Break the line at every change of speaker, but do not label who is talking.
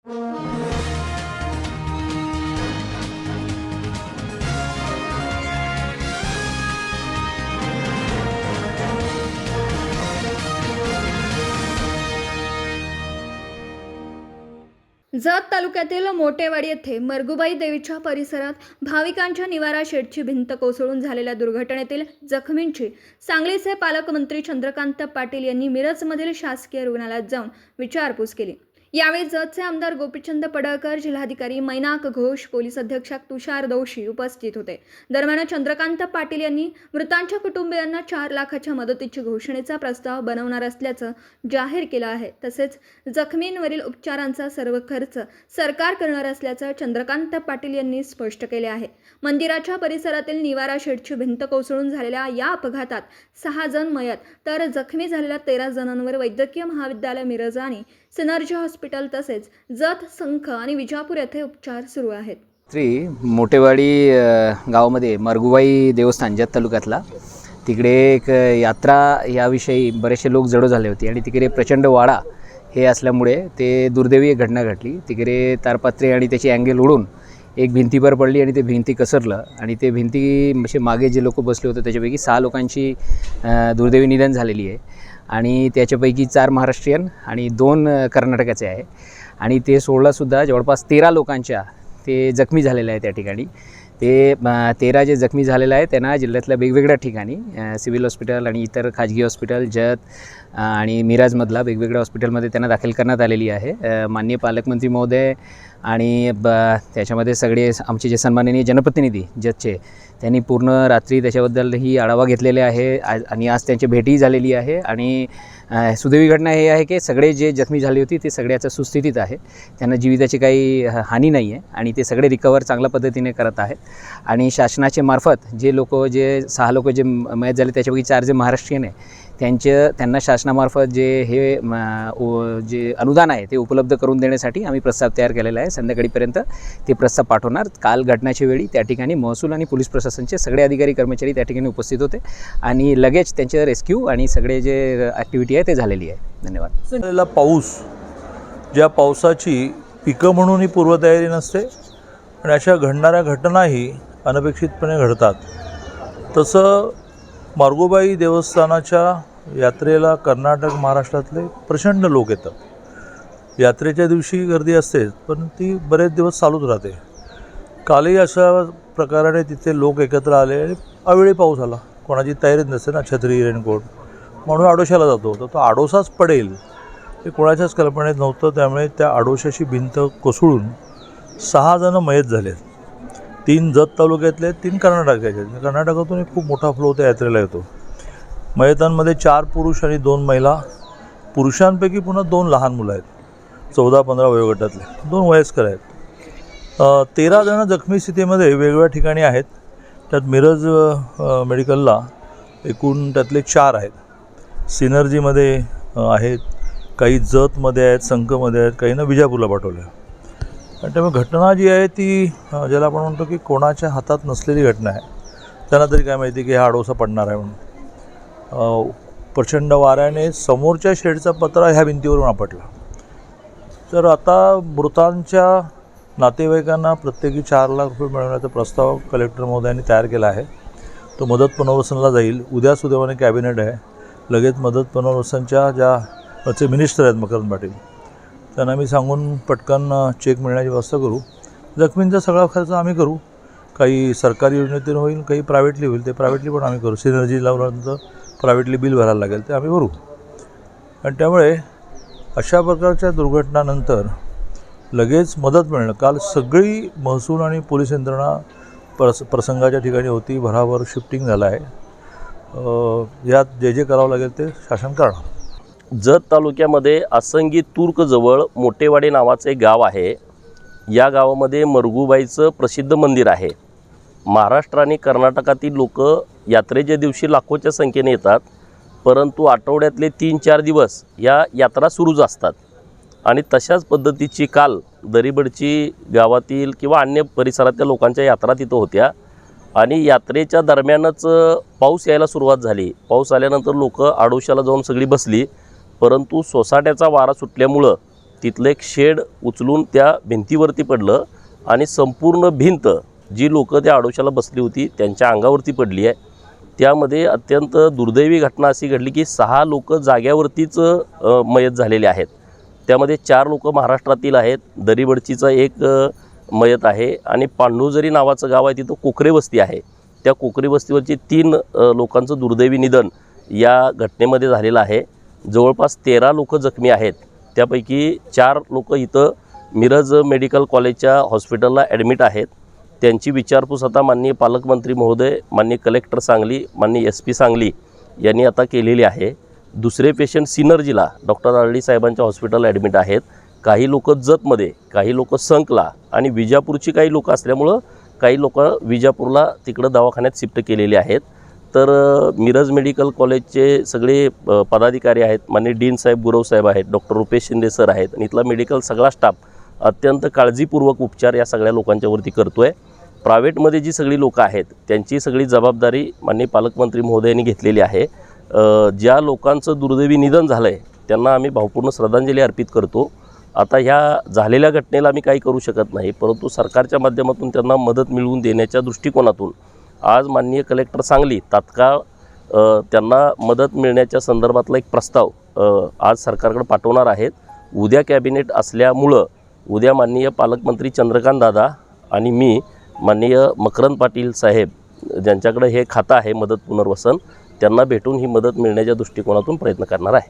जत तालुक्यातील मोटेवाडी येथे मरगुबाई देवीच्या परिसरात भाविकांच्या निवारा शेडची भिंत कोसळून झालेल्या दुर्घटनेतील जखमींची सांगलीचे पालकमंत्री चंद्रकांत पाटील यांनी मिरजमधील शासकीय रुग्णालयात जाऊन विचारपूस केली। यावेळी जतचे आमदार गोपीचंद पडळकर, जिल्हाधिकारी मैनाक घोष, पोलीस अधीक्षक तुषार दोशी उपस्थित होते। दरम्यान चंद्रकांत पाटील यांनी मृतांच्या कुटुंबियांना 4 लाखाच्या मदतीची घोषणेचा प्रस्ताव बनवणार असल्याचं जाहीर केलं आहे। तसेच जखमींवरील उपचारांचा सर्व खर्च सरकार करणार असल्याचं चंद्रकांत पाटील यांनी स्पष्ट केले आहे। मंदिराच्या परिसरातील निवारा शेडची भिंत कोसळून झालेल्या या अपघातात 6 जण मयत तर जखमी झालेल्या 13 जणांवर वैद्यकीय महाविद्यालय मिरज आणि सिनर्जी हॉस्पिटल तसेच जत, संख आणि विजापूर येथे उपचार सुरू आहेत।
मोटेवाडी गावामध्ये मरगुबाई देवस्थान जत तालुक्यातला तिकडे एक यात्रा याविषयी बरेचसे लोक जडो झाले होते आणि तिकडे प्रचंड वाडा हे असल्यामुळे ते दुर्दैवी एक घटना घडली। तिकडे तारपत्रे आणि त्याची अँगल उडून एक भिंतीवर पडली आणि ते भिंती कसरलं आणि ते भिंती म्हणजे मागे जे लोक बसले होते त्याच्यापैकी 6 लोकांची दुर्दैवी निधन झालेली आहे आणि त्याच्यापैकी 4 महाराष्ट्रीयन आणि 2 कर्नाटकाचे आहे आणि ते सोडलासुद्धा जवळपास 13 लोकांच्या ते जखमी झालेले आहे। त्या ठिकाणी ते 13 जे जखमी झालेले आहे त्यांना जिल्ह्यातल्या वेगवेगळ्या ठिकाणी सिव्हिल हॉस्पिटल आणि इतर खाजगी हॉस्पिटल जत आणि मिराजमधला वेगवेगळ्या हॉस्पिटलमध्ये त्यांना दाखल करण्यात आलेली आहे। माननीय पालकमंत्री महोदय आणि त्याच्यामध्ये सगळे आमचे जे सन्माननीय जनप्रतिनिधी जतचे त्यांनी पूर्ण रात्री त्याच्याबद्दलही आढावा घेतलेले आहे आणि आज त्यांची भेटही झालेली आहे आणि सुदैवी घटना हे आहे की सगळे जे जखमी झाले होते ते सगळ्याच्या सुस्थितीत आहे, त्यांना जीविताची काही हानी नाही आहे आणि ते सगळे रिकवर चांगल्या पद्धतीने करत आहेत आणि शासनाचे मार्फत जे 6 लोक जे मयत झाले त्याच्यापैकी 4 जे महाराष्ट्रीयन आहे त्यांना शासनामार्फत जे अनुदान आहे ते उपलब्ध करून देण्यासाठी आम्ही प्रस्ताव तयार केलेला आहे। संध्याकाळीपर्यंत ते प्रस्ताव पाठवणार। काल घटनेच्या वेळी त्या ठिकाणी महसूल आणि पोलीस प्रशासनाचे सगळे अधिकारी कर्मचारी त्या ठिकाणी उपस्थित होते आणि लगेच त्यांचे रेस्क्यू आणि सगळे जे ॲक्टिव्हिटी आहे ते झालेली आहे। धन्यवाद।
पाऊस ज्या पावसाची पिकं म्हणूनही पूर्वतयारी नसते आणि अशा घडणाऱ्या घटनाही अनपेक्षितपणे घडतात, तसं मरगुबाई देवस्थानाच्या यात्रेला कर्नाटक महाराष्ट्रातले प्रचंड लोक येतात। यात्रेच्या दिवशी गर्दी असते पण ती बरेच दिवस चालूच राहते। कालही अशा प्रकाराने तिथे लोक एकत्र आले आणि अवेळी पाऊस आला, कोणाची तयारीच नसते ना, छत्री रेनकोट, म्हणून आडोशाला जातो तर तो आडोसाच पडेल हे कोणाच्याच कल्पनेत नव्हतं। त्यामुळे त्या आडोशाची भिंत कोसळून 6 जण मयत झाले। 3 जत तालुक्यातले, 3 कर्नाटकाचे। कर्नाटकातून एक खूप मोठा फ्लो त्या यात्रेला येतो। मयतांमध्ये 4 पुरुष आणि 2 महिला, पुरुषांपैकी पुन्हा 2 लहान मुलं आहेत, 14-15 वयोगटातले, 2 वयस्कर आहेत। 13 जण जखमी स्थितीमध्ये वेगवेगळ्या ठिकाणी आहेत। त्यात मिरज मेडिकलला एकूण त्यातले 4 आहेत, सिनर्जीमध्ये आहेत, काही जतमध्ये आहेत, संखमध्ये आहेत, काहींना विजापूरला पाठवलं आहे। आणि त्यामुळे घटना जी आहे ती ज्याला आपण म्हणतो की कोणाच्या हातात नसलेली घटना आहे। त्यांना तरी काय माहिती की हा आडोसा पडणार आहे म्हणून। प्रचंड वाऱ्याने समोरच्या शेडचा पत्रा ह्या भिंतीवरून आपटला। तर आता मृतांच्या नातेवाईकांना प्रत्येकी 4 लाख रुपये मिळवण्याचा प्रस्ताव कलेक्टर महोदयांनी तयार केला आहे। तो मदत पुनर्वसनला जाईल। उद्या सुदैवाने कॅबिनेट आहे, लगेच मदत पुनर्वसनच्या ज्याचे मिनिस्टर आहेत मकरंद पाटील त्यांना मी सांगून पटकन चेक मिळण्याची व्यवस्था करू। जखमींचा सगळा खर्च आम्ही करू, काही सरकारी योजनेतून होईल, काही प्रायव्हेटली होईल, ते प्रायव्हेटली पण आम्ही करू। सिनर्जी लावल्यानंतर प्रायव्हेटली बिल भरायला लागेल ते आम्ही भरू। आणि त्यामुळे अशा प्रकारच्या दुर्घटनानंतर लगेच मदत मिळणं, काल सगळी महसूल आणि पोलीस यंत्रणा प्रसंगाच्या ठिकाणी होती, भराभर शिफ्टिंग झालं आहे। यात जे करावं लागेल ते शासन करणार।
जत तालुक्यामध्ये असंगी तुर्कजवळ मोटेवाडी नावाचे गाव आहे। या गावामध्ये मरगुबाईचं प्रसिद्ध मंदिर आहे। महाराष्ट्र आणि कर्नाटकातील लोक यात्रेच्या दिवशी लाखोच्या संख्येने येतात, परंतु आठवड्यातले 3-4 दिवस या यात्रा सुरूच असतात आणि तशाच पद्धतीची काल दरीबडची गावातील किंवा अन्य परिसरातल्या लोकांच्या यात्रा तिथं होत्या आणि यात्रेच्या दरम्यानच पाऊस यायला सुरुवात झाली। पाऊस आल्यानंतर लोक आडोशाला जाऊन सगळी बसली, परंतु सोसाट्याचा वारा सुटल्यामुळं तिथलं एक शेड उचलून त्या भिंतीवरती पडलं आणि संपूर्ण भिंत जी लोकं त्या आडोशाला बसली होती त्यांच्या अंगावरती पडली आहे. त्यामध्ये अत्यंत दुर्दैवी घटना अशी घडली की 6 लोक जाग्यावरतीच मयत झालेले आहेत. त्यामध्ये 4 लोक महाराष्ट्रातील आहेत. दरीबडचीचा एक मयत आहे आणि पांडुजरी नावाचं गाव आहे, तिथं कोकरे वस्ती आहे. त्या कोकरे वस्तीवरची 3 लोकांचं दुर्दैवी निधन या घटनेमध्ये झालेलं आहे. जवळपास 13 लोक जखमी आहेत. त्यापैकी 4 लोक इथं मिरज मेडिकल कॉलेजच्या हॉस्पिटलला ॲडमिट आहेत. त्यांची विचारपूस आता माननीय पालकमंत्री महोदय, माननीय कलेक्टर सांगली, माननीय SP सांगली यांनी आता केलेली आहे. दुसरे पेशंट सिनर्जीला डॉक्टर आरडी साहेबांच्या हॉस्पिटलला ॲडमिट आहेत. काही लोक जतमध्ये, काही लोक संकला आणि विजापूरची काही लोक असल्यामुळं काही लोक विजापूरला तिकडं दवाखान्यात शिफ्ट केलेले आहेत. तर मिरज मेडिकल कॉलेजचे सगळे पदाधिकारी आहेत, माननीय डीन साहेब, गुरव साहेब आहेत, डॉक्टर रुपेश शिंदे सर आहेत आणि इथला मेडिकल सगळा स्टाफ अत्यंत काळजीपूर्वक उपचार या सगळ्या लोकांच्यावरती करतो आहे. प्रायव्हेटमध्ये जी सगळी लोकं आहेत त्यांची सगळी जबाबदारी माननीय पालकमंत्री महोदयांनी घेतलेली आहे. ज्या लोकांचं दुर्दैवी निधन झालं आहे त्यांना आम्ही भावपूर्ण श्रद्धांजली अर्पित करतो. आता ह्या झालेल्या घटनेला आम्ही काही करू शकत नाही, परंतु सरकारच्या माध्यमातून त्यांना मदत मिळवून देण्याच्या दृष्टिकोनातून आज माननीय कलेक्टर सांगली तात्काळ त्यांना मदत मिळण्याच्या संदर्भातला एक प्रस्ताव आज सरकारकडे पाठवणार आहेत. उद्या कॅबिनेट असल्यामुळं उद्या माननीय पालकमंत्री चंद्रकांत दादा आणि मी, माननीय मकरंद पाटील साहेब ज्यांच्याकडे हे खातं आहे मदत पुनर्वसन, त्यांना भेटून ही मदत मिळण्याच्या दृष्टिकोनातून प्रयत्न करणार आहे.